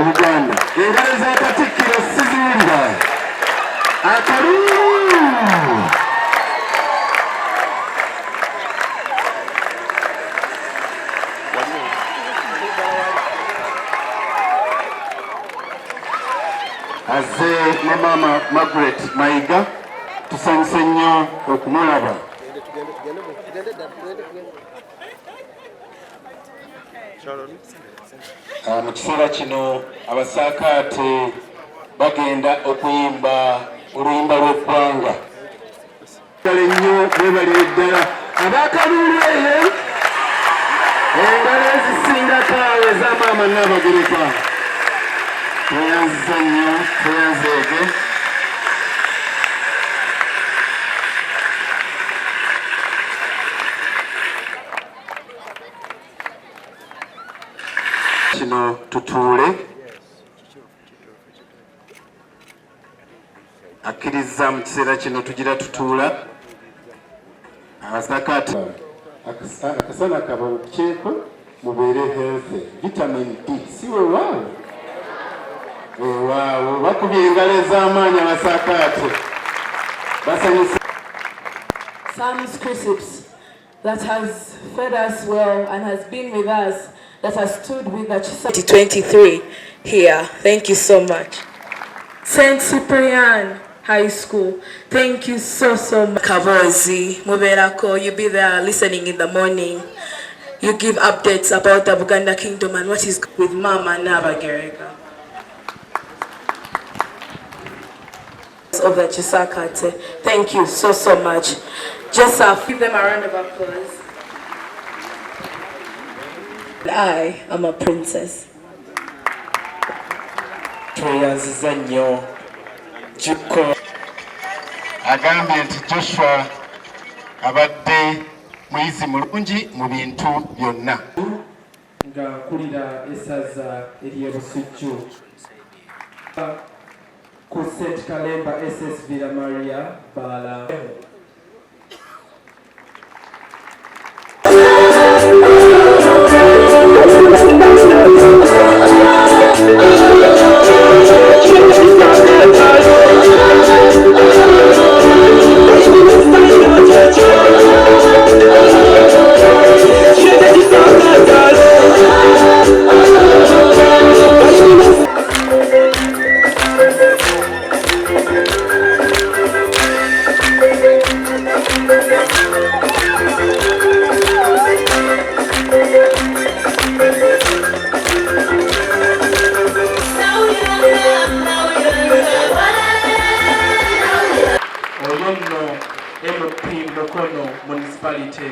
Uganda. Engalo za Katikiro siziwulira. Akalulu. Azze ne Maama Margaret Mayiga tusanyuse nnyo okumulaba. Mu kiseera kino abasaakaate bagenda okuyimba oluyimba lw'eggwanga. Nnyo beebalire ddala ab'akalulu eyo engalo ezisingako awo eza Maama Nabagereka. Tweyanziza nnyo, tweyanzeege. Kino tutuule. Akkiriza mu kiseera kino tugira tutuula. Abasaakaate akasana kababukyeko mubeere healthy. Vitamin D si weewaawo. Weewaawo bakubye engalo ez'amaanyi abasaakaate. Basanyusa. Sam's Crisps that has fed us well and has been with us, that has stood with the 2023 here. Thank you so much. St. Cyprian High School, thank you so much. Kabozi, Muberako, you be there listening in the morning. You give updates about the Buganda Kingdom and what is with Maama Nabagereka. Of the Ekisaakaate, thank you so much. Just give them a round of applause. I am a princess. Tweyanziza nnyo Jukko agambye nti Joshua abadde muyizi mulungi mu bintu byonna. Nga kulira essaza ery'Obusujju ku St. Kalemba SS Villa Maria Bala. Municipality.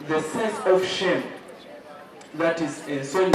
The sense of shame that is in so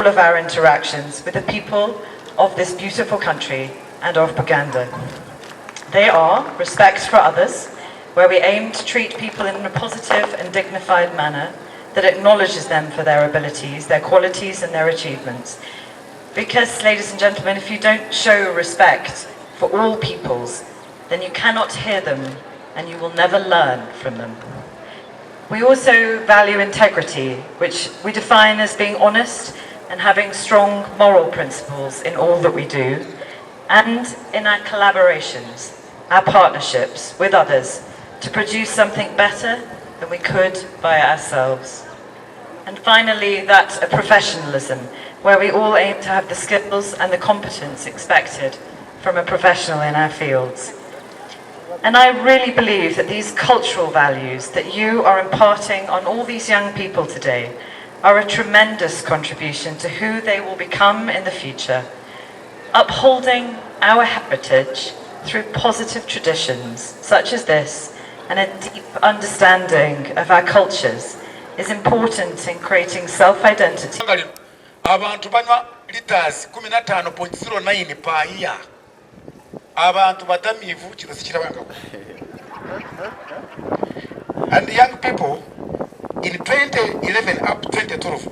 all of our interactions with the people of this beautiful country and of Buganda. They are respect for others, where we aim to treat people in a positive and dignified manner that acknowledges them for their abilities, their qualities and their achievements. Because, ladies and gentlemen, if you don't show respect for all peoples, then you cannot hear them and you will never learn from them. We also value integrity, which we define as being honest and having strong moral principles in all that we do, and in our collaborations, our partnerships with others, to produce something better than we could by ourselves. And finally, that a professionalism, where we all aim to have the skills and the competence expected from a professional in our fields. And I really believe that these cultural values that you are imparting on all these young people today are a tremendous contribution to who they will become in the future, upholding our heritage through positive traditions such as this and a deep understanding of our cultures is important in creating self-identity. Abantu banywa liters 15.09 per year. Abantu batamivu kino sikirabangako. And the young people in 2011 up to 2012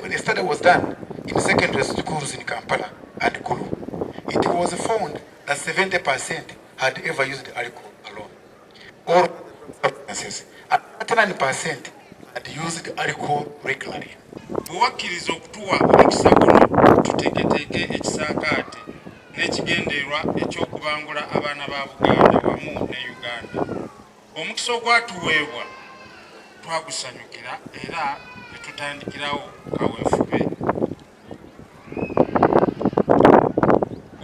when the study was done in secondary schools in Kampala and Kulu, it was found that 70% had ever used alcohol alone or substances, and 39% had used alcohol regularly. Bwakiriza okutuwa omukisa guno tuteeketeeke ekisaakaate n'ekigendererwa eky'okubangula abaana ba Buganda wamu ne Uganda. Omukisa ogwatuweebwa twagusanyukira era ne tutandikirawo kaweefube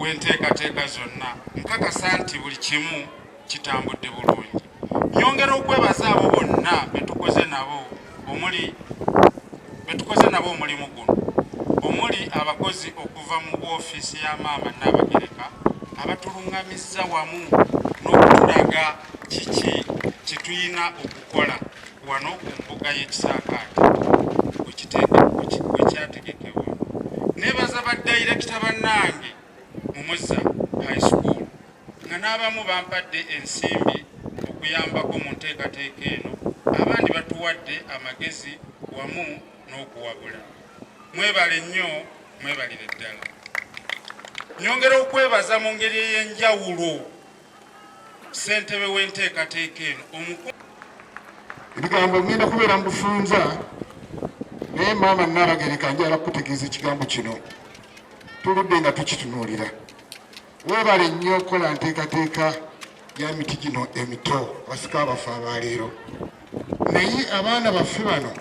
w'enteekateeka zonna. Nkakasa nti buli kimu kitambudde bulungi. Nyongera okwebaza abo bonna betukoze nabo omulimu guno, omuli abakozi okuva mu woofiisi ya Maama Nabagereka abatulungamizza wamu n'okutulaga kiki kye tulina okukola wano ku mbuga y'Ekisaakaate wekyategekebwa. Neebaza baddayirekita bannange mu Muzza High School nga n'abamu bampadde ensimbi okuyambako mu nteekateeka eno, abandi batuwadde amagezi wamu n'okuwabula. Mwebale nnyo, mwebalire ddala. Nyongera okwebaza mu ngeri ey'enjawulo ssentebe w'enteekateeka eno Ebigambo ngenda kubeera mbufunza naye Maama Nabagereka njala kutegeeza ekigambo kino tuludde nga tukitunuulira. Weebale nnyo okukola nteekateeka ya miti gino emito basika baffe abaleero. Naye abaana baffe bano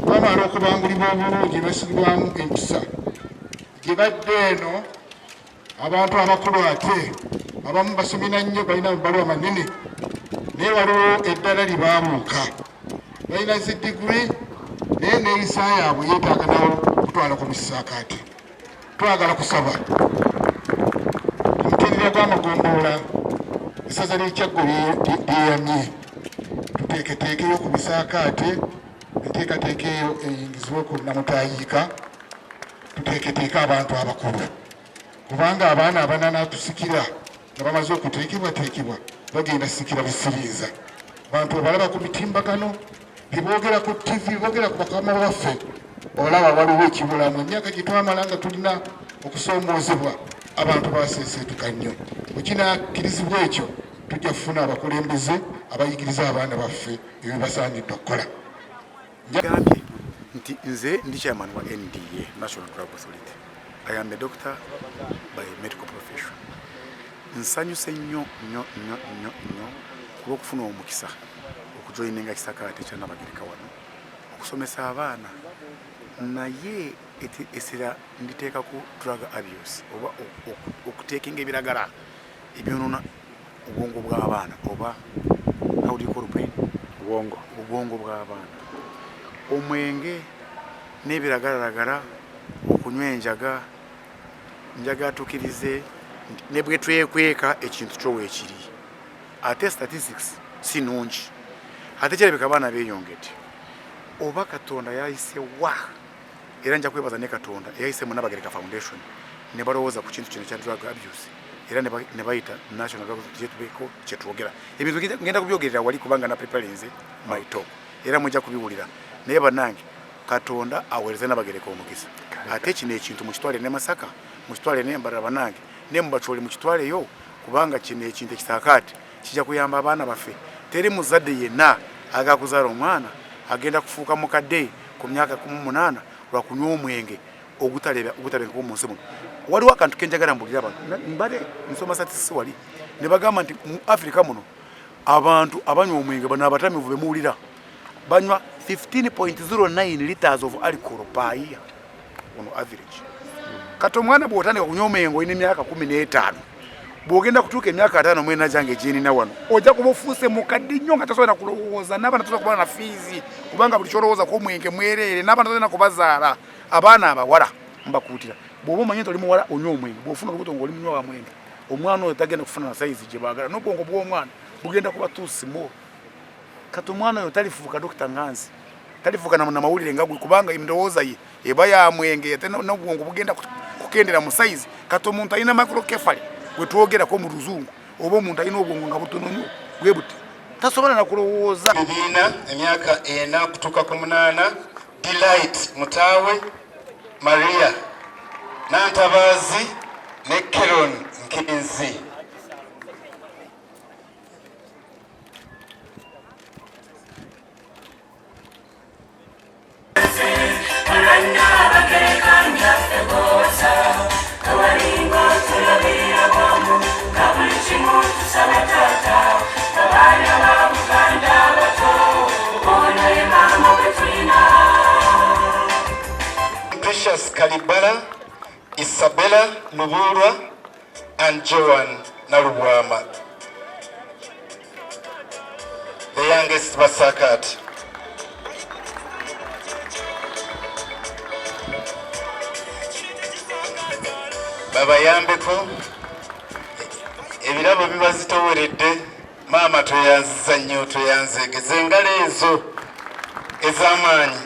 bamala okubangulibwa obulungi basigibwamu empisa gye badde eno. Abantu abakulu ate abamu basomera nnyo balina amabaluwa manene naye waliwo eddala libaabuuka balina ziddiguli naye neeyisa yaabwe yeetaaga nawo kutwala ku Ekisaakaate. Twagala kusaba omutenderera gw'amagombolola essaza ly'Ekyaggwe lyeyamye tuteeketeekeyo ku Ekisaakaate, enteekateeka eyo eyingizibwe ku Namutayiika, tuteeketeeke abantu abakulu kubanga abaana abanana tusikira nga bamaze okuteekebwateekebwa bagenda sikira busiriiza. Bantu obalaba ku mitimbagano beboogera ku TV, boogera ku bakama baffe, olaba waliwo ekibulamu. Emyaka gye twamala nga tulina okusoomoozebwa abantu baseeseetuka nnyo. Bwe kinakkirizibwa ekyo tujja kufuna abakulembeze abayigiriza abaana baffe ebyo basaanidde okukola. Gambye nti nze ndi chairman wa NDA, National Drug Authority. I am a doctor by medical profession. Nsanyuse nnyo kulw'okufuna omukisa okujoyininga Ekisaakaate kya Nabagereka wano okusomesa abaana, naye essira nditeeka ku drug abuse oba okuteekinga ebiragala ebyonoona obwongo bw'abaana oba how do you call brain? Obwongo bw'abaana, omwenge n'ebiragalagala, okunywa enjaga tukirize ne bwe twekweka ekintu kyo weekiri. Ate statistics si nungi, ate kirabika abaana beeyongedde. Oba Katonda yayise wa era nja kwebaza ne Katonda eyayise mu Nabagereka Foundation ne balowooza ku kintu kino kya drug abuse era ne bayita national drug jetubeko kyetwogera ebintu ngenda kubyogerera wali kubanga na preparinze my talk era mujja kubiwulira naye bannange Katonda aweereze Nabagereka omukisa ate kino ekintu mukitwale ne Masaka mukitwale ne Mbarara bannange ne mubachole mukitwaleyo kubanga kino ekintu ekisaakaate kijja kuyamba abaana baffe teri muzadde yenna agakuzaala omwana agenda kufuuka mukadde ku myaka 18 lwa kunywa omwenge ogutabenga mu nsi muno waliwo akantu kenjagala mbulira abantu mbale nsoma statisi wali ne bagamba nti mu Africa muno abantu abanywa omwenge bano abatamivu bemuwulira banywa 15.09 liters of alcohol per year on average. Kati omwana bw'otandika kunywa omwenge olina emyaka 15 bw'ogenda kutuuka emyaka 5 mwena jange gy'enina wano ojja kuba ofuuse mukadde nnyo nga tasobola na kulowooza n'abaana tasobola kuba na fiizi kubanga buli kyolowooza ko omwenge mwereere n'abaana tasobola kubazaala abaana abawala mbakuutira bw'oba omanyi nti oli muwala onywa omwenge bw'ofuna olubuto ng'oli munywa wa mwenge omwana oyo tagenda kufuna na sayizi gye baagala n'obwongo bw'omwana bugenda kuba tuusimo kati omwana oyo talifuuka Dr. Nganzi talifuuka na mawulire nga gwe kubanga endowooza ye eba ya mwenge ate n'obwongo bugenda kukendera mu sayizi kati omuntu alina microcephaly gwe twogerako mu luzungu oba omuntu alina obwongo nga butono nnyo bwe buti tasobola na kulowooza bibiina emyaka 4 kutuuka ku 8 Delight Mutaawe Maria Nantabazi ne Keron Nkinzi Kalibala, Isabella Lubura, and Joan Narubwama. The youngest baksaakaate. Babayambeko ebirabo bibazitoweredde maama toyanziza nnyo toyanzeegeza engalo ezo ez'amaanyi.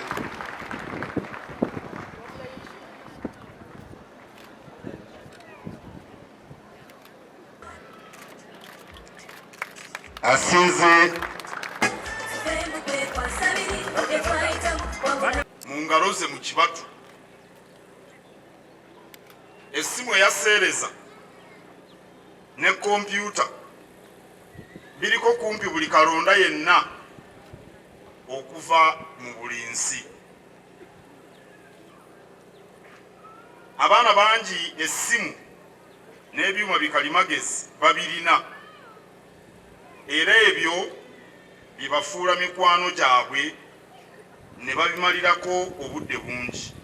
Asinze mungalo ze mu kibatu essimu eyaseereza ne kompyuta biriko kumpi buli kalonda yenna okuva mu buli nsi. Abaana bangi essimu n'ebyuma bikalimagezi babirina era ebyo bibafuula mikwano gyabwe ne babimalirako obudde bungi.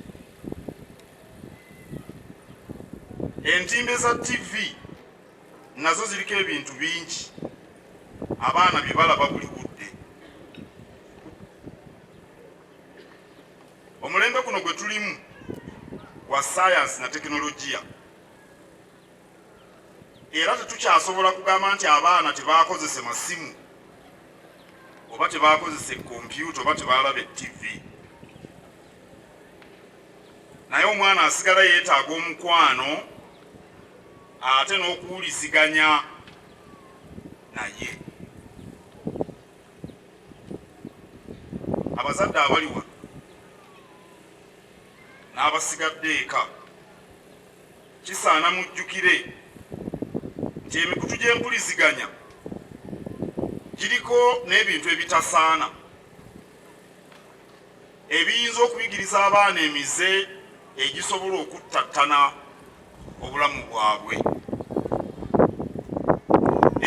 Entimbe za TV nazo ziriko ebintu bingi abaana bye balaba buli budde. Omulembe guno gwe tulimu wa science na tekinologiya era tetukyasobola kugamba nti abaana tebakozese masimu oba tebakozese kompyuta oba tebalaba TV. Naye omwana asigala yeetaaga omukwano ate n'okuwuliziganya naye. Abazadde abaliwa n'abasigadde eka kisaana mujjukire nti emikutu gy'empuliziganya giriko n'ebintu ebitasaana ebiyinza okuyigiriza abaana emize egisobola okuttattana obulamu bwabwe.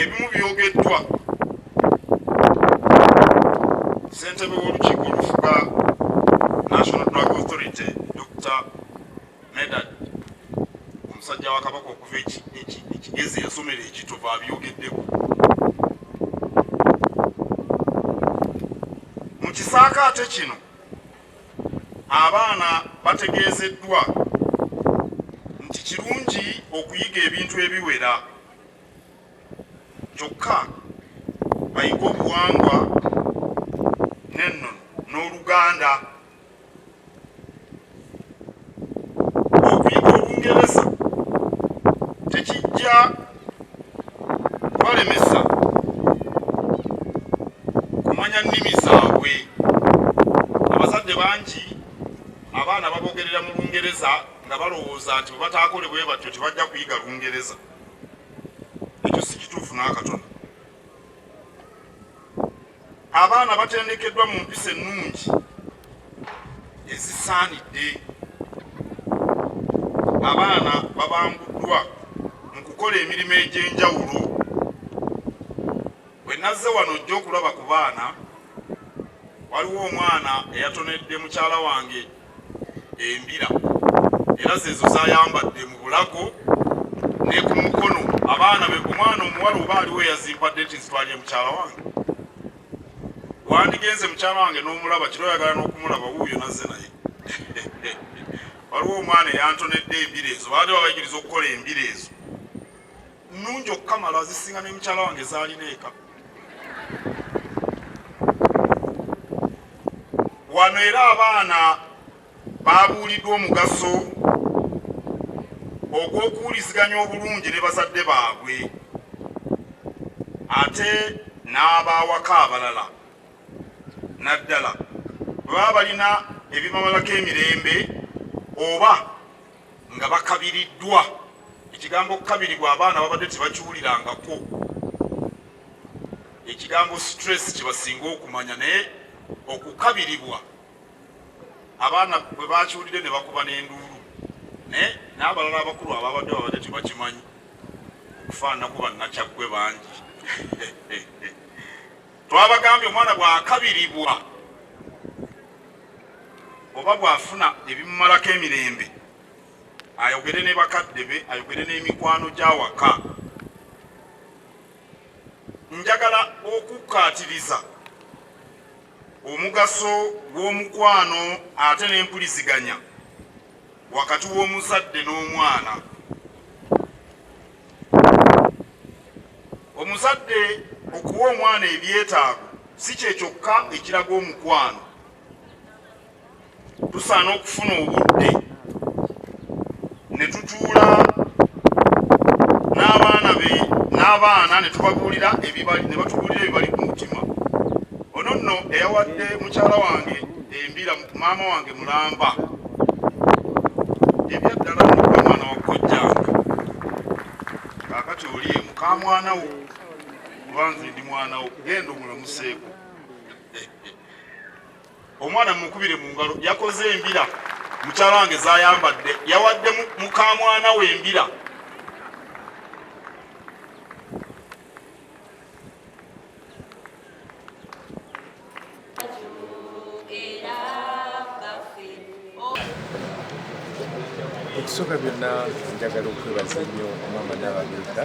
Ebimu byogeddwa ssentebe w'olukiiko olufuga National Drug Authority Dr. Medad omusajja wa Kabaka okuva ekigezi yasomera ekitovu abyogeddeko. Mu kisaakaate kino abaana bategeezeddwa nti kirungi okuyiga ebintu ebiwera kyokka bayiga obuwangwa n'ennono n'Oluganda Lungereza tekijja balemesa kumanya nnimi zaabwe. Abazadde bangi abaana babogerera mu Lungereza nga balowooza nti bwe bataakole bwe batyo tebajja kuyiga Lungereza. Ekyo si kituufu n'akatono. Abaana batendekeddwa mu mpisa ennungi ezisaanidde. Abaana babangulwa mu kukola emirimu egy'enjawulo. Bwe nazze wano ojja okulaba ku baana, waliwo omwana eyatonedde mukyala wange embira, era zezo zayambadde mu bulago ne ku mukono. Abaana be omwana omuwala oba aliwo eyazimpadde nti zitwalye mukyala wange. Wandigenze mukyala wange n'omulaba kiro oyagala n'okumulaba wuuyo nazze naye. Waliwo omwana eyantonedde embira ezo, baadde babayigiriza okukola embira ezo. Nnungi okukamala zisinga ne mukyala wange zaalina eka. Wano era abaana babuuliddwa omugaso ogw'okuwuliziganya obulungi ne bazadde baabwe ate n'abaawaka abalala. Naddala bwe baba balina ebibamalako emirembe oba nga bakabiriddwa. Ekigambo okukabiribwa abaana babadde tebakiwulirangako. Ekigambo stress kibasinga okumanya, naye okukabiribwa abaana bwe bakiwulire ne bakuba n'enduulu. Naye n'abalala abakulu babadde tebakimanyi, okufaananaku bannakyaggwe bangi. Twabagambye omwana bw'akabiribwa oba bw'afuna ebimumalako emirembe, ayogere ne bakadde be, ayogere n'emikwano gy'awaka. Njagala okukkaatiriza omugaso gw'omukwano ate n'empuliziganya wakati w'omuzadde n'omwana. Omuzadde okuwa omwana ebyetaago si kye kyokka ekiraga omukwano. Tusaana okufuna obudde ne tutuula n'abaana ne tubabuulira ne batubuulira ebibali ku mutima. Ono nno eyawadde mukyala wange embira, maama wange mulamba, ebyaddala nnokuba mwana wa kkojjanga. Kaakati oli ye muka mwana wo, kuba nze ndi mwana wo, genda omulamuseeko. Omwana mukubire mu ngalo, yakoze embira mukyala wange zayambadde, yawadde muka mwana we embira. Ekisoka byonna njagala okwebaza nnyo Maama Nabagereka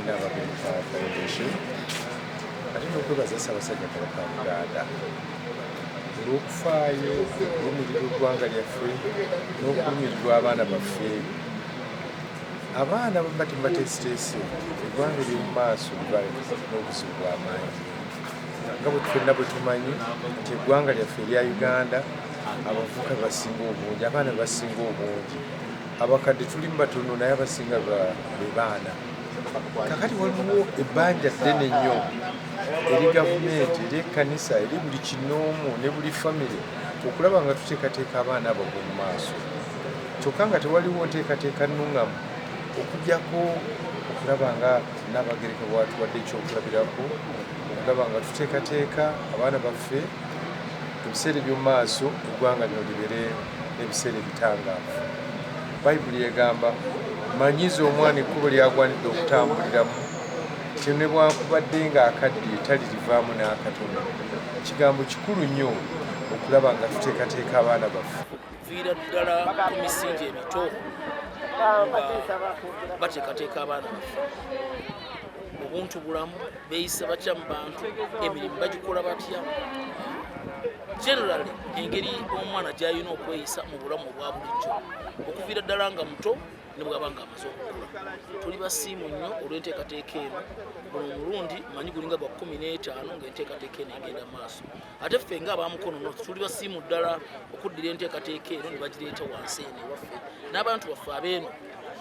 Nabagereka Foundation, ate n'okwebaza Ssaabasajja Kabaka wa Buganda olw'okufaayo okuvumirira eggwanga lyaffe n'okuvumirirwa abaana baffe. Abaana baba tebateesiteese, eggwanga ery'omu maaso liba n'obuzibu bw'amaanyi. Nga bwe ffenna bwe tumanyi nti eggwanga lyaffe erya Uganda abavubuka basinga obungi, abaana basinga obungi, abakadde tulimu batono naye abasinga be baana. Kakati waliwo ebbanja ddene nnyo eri gavumenti, eri ekkanisa, eri buli kinoomu ne buli famire okulaba nga tuteekateeka abaana abo mu maaso. Kyokka nga tewaliwo nteekateeka nnungamu okugyako okulaba nga Nabagereka bw'atuwadde ekyokulabirako, okulaba nga tuteekateeka abaana baffe ebiseera eby'omu maaso eggwanga lino libeere n'ebiseera ebitangaavu. Bayibuli egamba, manyiza omwana ekkubo ly'agwanidde okutambuliramu, kye ne bwankubadde ng'akaddiye talirivaamu n'akatono. Kigambo kikulu nnyo okulaba nga tuteekateeka abaana baffe. Okuviira ddala ku misingi emito nga bateekateeka abaana baffe. Obuntu bulamu, beeyisa batya mu bantu, emirimu bagikola batya. Generally, engeri omwana gy'alina okweyisa mu bulamu obwa bulijjo okuviira ddala nga muto ne bw'aba nga amaze okukula. Tuli basiimu nnyo olw'enteekateeka eno. Buno omulundi manyi gulinga gwa 15 ng'enteekateeka eno egenda maaso. Ate ffe ng'abamukono no tuli basiimu ddala okuddira enteekateeka eno ne bagireeta wansi eno ewaffe. N'abantu baffe abeeno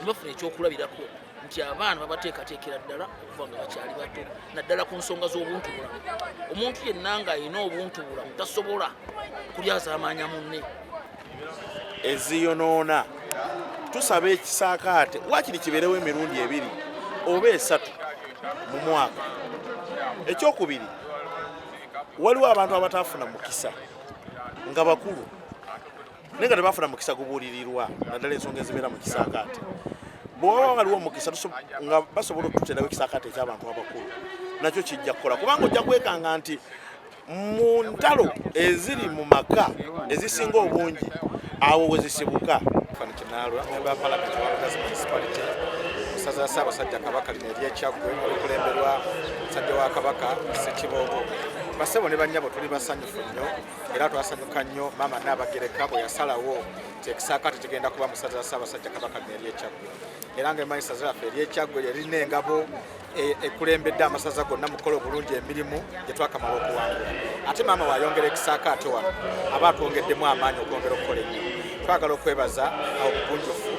ne bafuna ekyokulabirako nti abaana babateekateekera ddala okuva nga bakyali bato, naddala ku nsonga z'obuntu bulamu. Omuntu yenna ng'alina obuntu bulamu tasobola kulyazaamaanya munne. Eziyonoona tusaba ekisaakaate waakiri kibeerewo emirundi 2 oba 3 mu mwaka. Ekyokubiri, waliwo abantu abataafuna mukisa nga bakulu naye nga tebaafuna mukisa gubuulirirwa naddala ensonga ezibeera mu kisaakaate. Bw'oba waliwo omukisa nga basobola okututeerawo ekisaakaate eky'abantu abakulu nakyo kijja kukola, kubanga ojja kwekanga nti mu ntalo eziri mu maka ezisinga obungi awo we zisibuka. Kinaalwa member of Parliament wa Buganda Municipality Musaza Ssaabasajja Kabaka ly'enkya okulemberwa musajja wa Kabaka Ssekiboobo. Basebo ne bannyabo tuli basanyufu nnyo era twasanyuka nnyo Maama Nabagereka bwe yasalawo nti Ekisaakaate kigenda kuba Musaza Ssaabasajja Kabaka ly'enkya. Era ng'emanyi ssaza laffe ly'enkya yalina engabo ekulembedde amasaza gonna mukola obulungi emirimu gye twakamala okuwangula. Ate maama wayongera Ekisaakaate wano aba atwongeddemu amaanyi okwongera okukola ennyo. Twagala okwebaza obugunjufu.